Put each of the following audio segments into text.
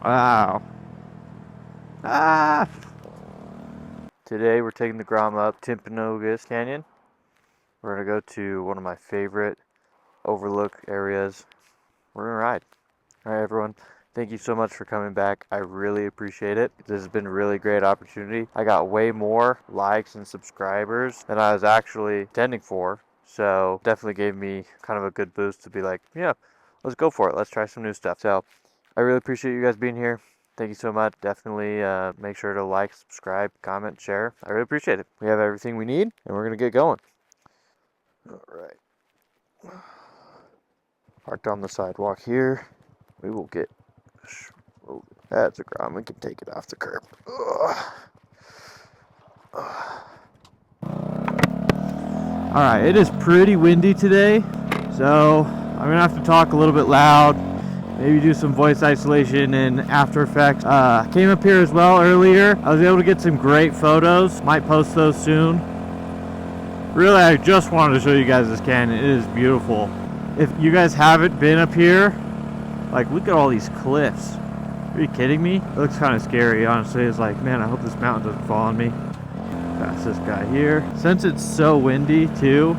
Wow. Ah! Today we're taking the Grom up Timpanogos Canyon. We're gonna go to one of my favorite overlook areas. We're gonna ride. Alright everyone, thank you so much for coming back. I really appreciate it. This has been a really great opportunity. I got way more likes and subscribers than I was actually intending for. So definitely gave me kind of a good boost to be like, yeah, let's go for it. Let's try some new stuff. So I really appreciate you guys being here. Thank you so much. Definitely make sure to like, subscribe, comment, share. I really appreciate it. We have everything we need, and we're going to get going. All right. Parked on the sidewalk here. We will get... Oh, that's a Grom. We can take it off the curb. All right, it is pretty windy today, so I'm going to have to talk a little bit loud. Maybe do some voice isolation in After Effects. Came up here as well earlier. I was able to get some great photos. Might post those soon. Really, I just wanted to show you guys this canyon. It is beautiful. If you guys haven't been up here, like, look at all these cliffs. Are you kidding me? It looks kind of scary, honestly. It's like, man, I hope this mountain doesn't fall on me. That's this guy here. Since it's so windy, too,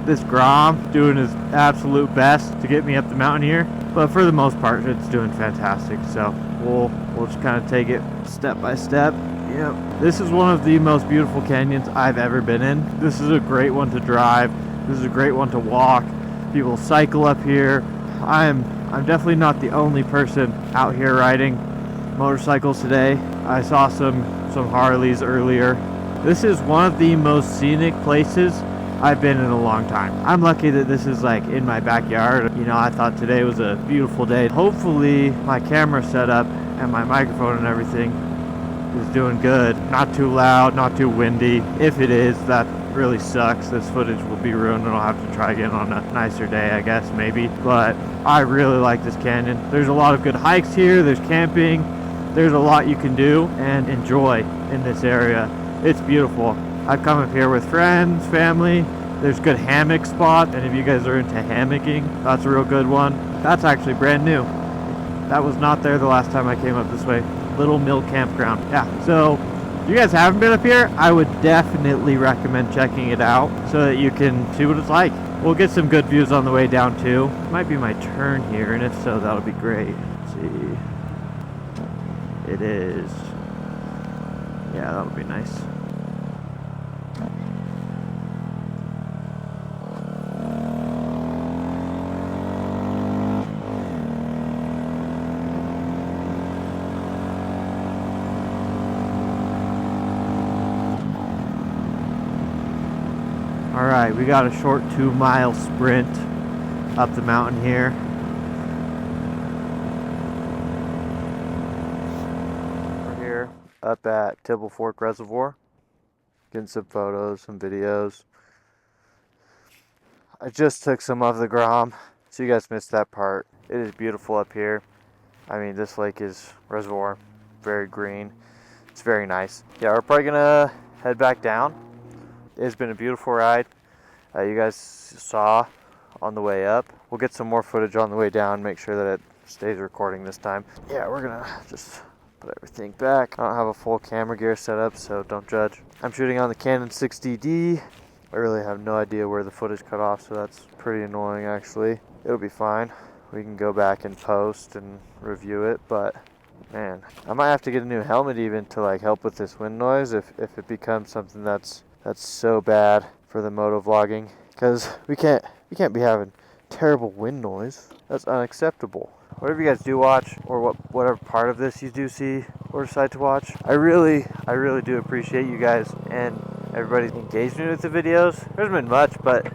this Grom doing his absolute best to get me up the mountain here. But for the most part, it's doing fantastic. So we'll just kind of take it step by step. Yep. This is one of the most beautiful canyons I've ever been in. This is a great one to drive. This is a great one to walk. People cycle up here. I'm definitely not the only person out here riding motorcycles today. I saw some Harleys earlier. This is one of the most scenic places I've been in a long time. I'm lucky that this is like in my backyard. You know, I thought today was a beautiful day. Hopefully my camera setup and my microphone and everything is doing good. Not too loud, not too windy. If it is, that really sucks. This footage will be ruined and I'll have to try again on a nicer day, I guess, maybe. But I really like this canyon. There's a lot of good hikes here. There's camping. There's a lot you can do and enjoy in this area. It's beautiful. I've come up here with friends, family. There's good hammock spots, and if you guys are into hammocking, that's a real good one. That's actually brand new. That was not there the last time I came up this way. Little Mill Campground. Yeah, so if you guys haven't been up here, I would definitely recommend checking it out so that you can see what it's like. We'll get some good views on the way down too. It might be my turn here, and if so, that'll be great. Let's see. It is. Yeah, that'll be nice. Alright, we got a short 2-mile sprint up the mountain here. We're here up at Tibble Fork Reservoir. Getting some photos, some videos. I just took some of the Grom, so you guys missed that part. It is beautiful up here. I mean, this lake is reservoir, very green. It's very nice. Yeah, we're probably gonna head back down. It's been a beautiful ride. You guys saw on the way up. We'll get some more footage on the way down, make sure that it stays recording this time. Yeah, we're gonna just put everything back. I don't have a full camera gear set up, so don't judge. I'm shooting on the Cannon 60D. I really have no idea where the footage cut off, so that's pretty annoying actually. It'll be fine. We can go back and post and review it, but man, I might have to get a new helmet even to like help with this wind noise if it becomes something that's so bad for the motovlogging, because we can't be having terrible wind noise. That's unacceptable. Whatever you guys do watch, or whatever part of this you do see or decide to watch, I really do appreciate you guys and everybody's engagement with the videos. There hasn't been much, but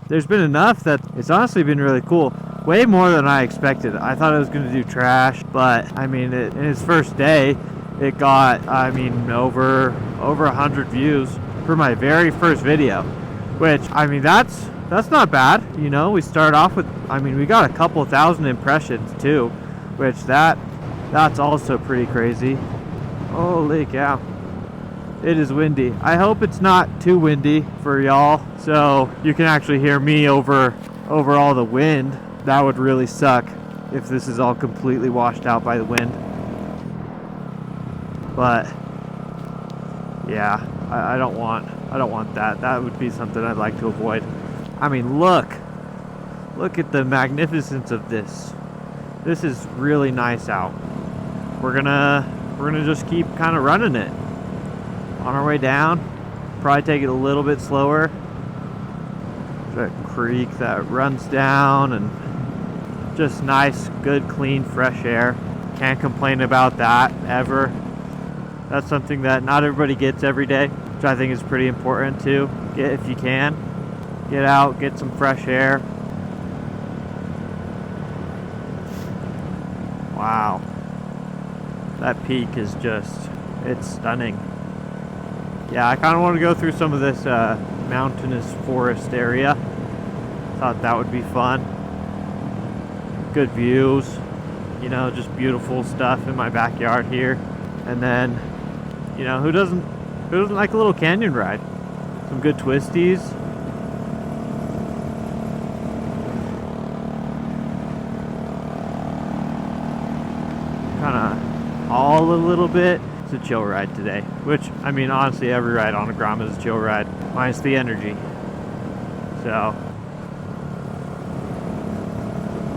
there's been enough that it's honestly been really cool. Way more than I expected. I thought it was going to do trash, but I mean, in its first day, it got, I mean, over 100 views for my very first video, which, I mean, that's not bad. You know, we start off with, I mean, we got a couple thousand impressions too, which that's also pretty crazy. Holy cow. It is windy. I hope it's not too windy for y'all, so you can actually hear me over all the wind. That would really suck if this is all completely washed out by the wind. But yeah, I don't want that. That would be something I'd like to avoid. I mean, look at the magnificence of this. This is really nice out. We're gonna just keep kind of running it on our way down. Probably take it a little bit slower. There's a creek that runs down, and just nice, good, clean, fresh air. Can't complain about that ever. That's something that not everybody gets every day, which I think is pretty important too. Get, if you can, get out, get some fresh air. Wow, that peak is just, it's stunning. Yeah, I kind of want to go through some of this mountainous forest area. Thought that would be fun. Good views, you know, just beautiful stuff in my backyard here. And then, you know, who doesn't like a little canyon ride? Some good twisties. Kind of all a little bit. It's a chill ride today, which, I mean, honestly, every ride on a Grom is a chill ride, minus the energy. So,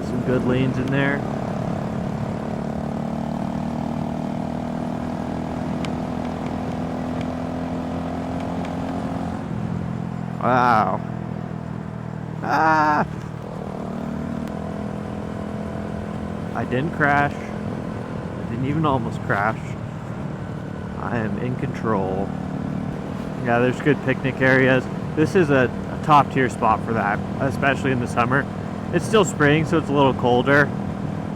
some good leans in there. Wow. Ah! I didn't crash. I didn't even almost crash. I am in control. Yeah, there's good picnic areas. This is a top tier spot for that, especially in the summer. It's still spring, so it's a little colder.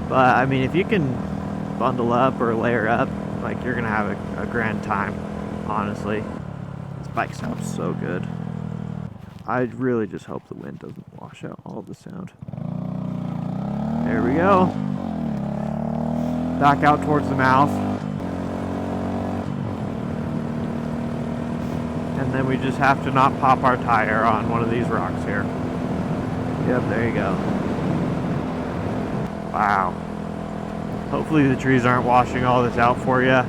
But I mean, if you can bundle up or layer up, like, you're gonna have a grand time, honestly. This bike sounds so good. I really just hope the wind doesn't wash out all of the sound. There we go. Back out towards the mouth. And then we just have to not pop our tire on one of these rocks here. Yep, there you go. Wow. Hopefully the trees aren't washing all this out for you.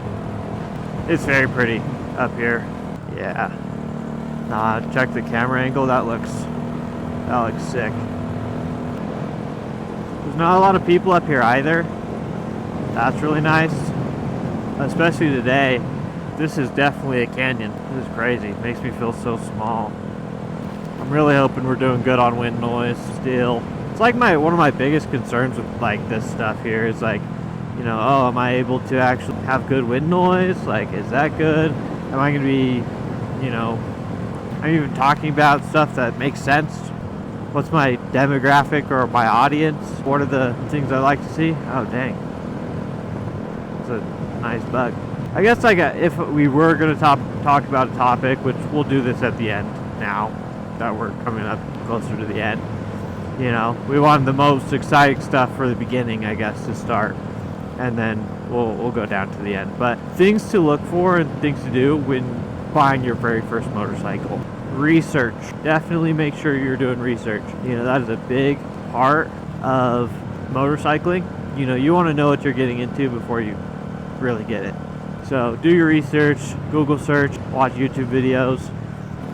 It's very pretty up here. Yeah. Nah, check the camera angle. That looks sick. There's not a lot of people up here either. That's really nice. Especially today. This is definitely a canyon. This is crazy. It makes me feel so small. I'm really hoping we're doing good on wind noise still. It's like one of my biggest concerns with like this stuff here is like, you know, oh, am I able to actually have good wind noise? Like, is that good? Am I going to be, you know, I'm even talking about stuff that makes sense. What's my demographic or my audience? What are the things I like to see? Oh, dang. It's a nice bug. I guess like if we were going to talk about a topic, which we'll do this at the end now that we're coming up closer to the end. You know, we wanted the most exciting stuff for the beginning, I guess, to start. And then we'll go down to the end. But things to look for and things to do when buying your very first motorcycle. Research. Definitely make sure you're doing research. You know, that is a big part of motorcycling. You know, you want to know what you're getting into before you really get it. So do your research, Google search, watch YouTube videos.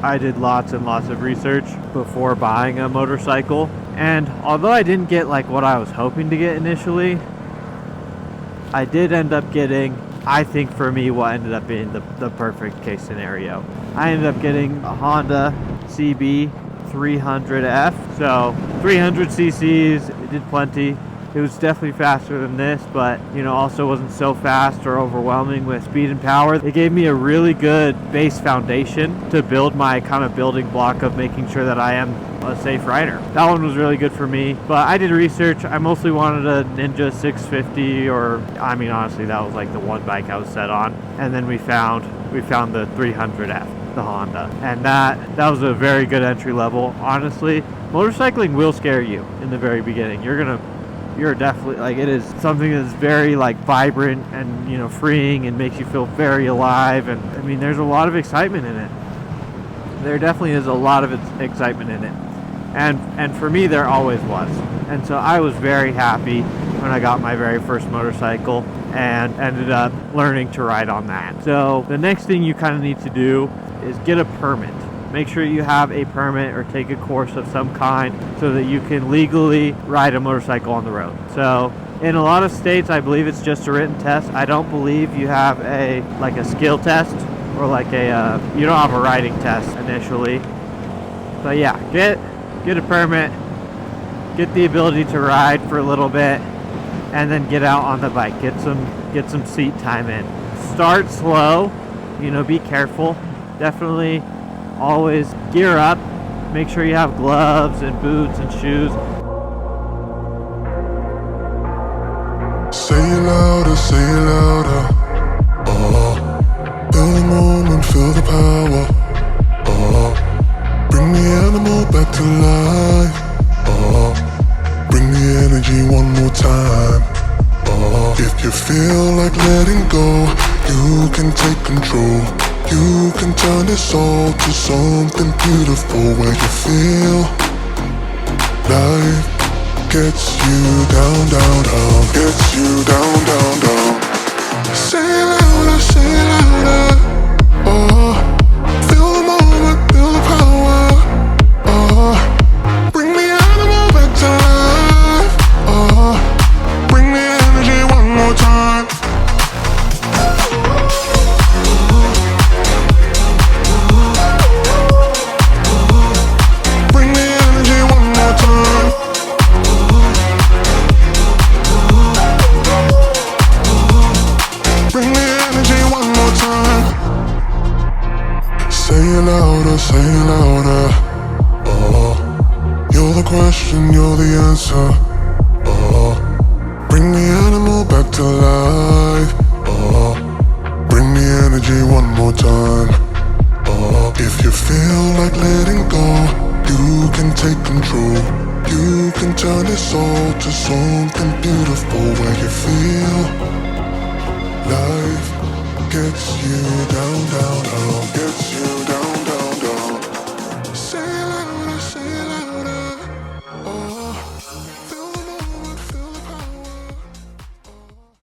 I did lots and lots of research before buying a motorcycle. And although I didn't get like what I was hoping to get initially, I did end up getting, I think for me, what ended up being the perfect case scenario. I ended up getting a Honda CB 300F. So 300 cc's, it did plenty. It was definitely faster than this, but you know, also wasn't so fast or overwhelming with speed and power. It gave me a really good base foundation to build my kind of building block of making sure that I am a safe rider. That one was really good for me, but I did research. I mostly wanted a Ninja 650, or I mean, honestly, that was like the one bike I was set on. And then we found the 300F, the Honda, and that was a very good entry level. Honestly, motorcycling will scare you in the very beginning. You're definitely, like, it is something that's very like vibrant and, you know, freeing and makes you feel very alive. And I mean, there's a lot of excitement in it. There definitely is a lot of excitement in it. And for me, there always was. And so I was very happy when I got my very first motorcycle and ended up learning to ride on that. So the next thing you kind of need to do is get a permit. Make sure you have a permit or take a course of some kind so that you can legally ride a motorcycle on the road. So in a lot of states, I believe it's just a written test. I don't believe you have a skill test or you don't have a riding test initially. So yeah, get a permit, get the ability to ride for a little bit, and then get out on the bike. Get some seat time in. Start slow, be careful. Definitely always gear up. Make sure you have gloves and boots and shoes. Say it louder, say it louder. Feel the moment, feel the power. Bring the animal back to life. Bring the energy one more time. If you feel like letting go, you can take control. You can turn this all to something beautiful, where you feel life gets you down, down, down. Gets you down, down, down. Say it louder, say it louder. Feel the moment, feel the power. Bring the animal back to life. Bring the energy one more time. Bring the energy one more time. Bring the energy one more time. Say it louder, say it louder. You're the question, you're the answer. Bring the animal back to life. Bring the energy one more time. If you feel like letting go, you can take control. You can turn this all to something beautiful, where you feel life gets you down, down, down.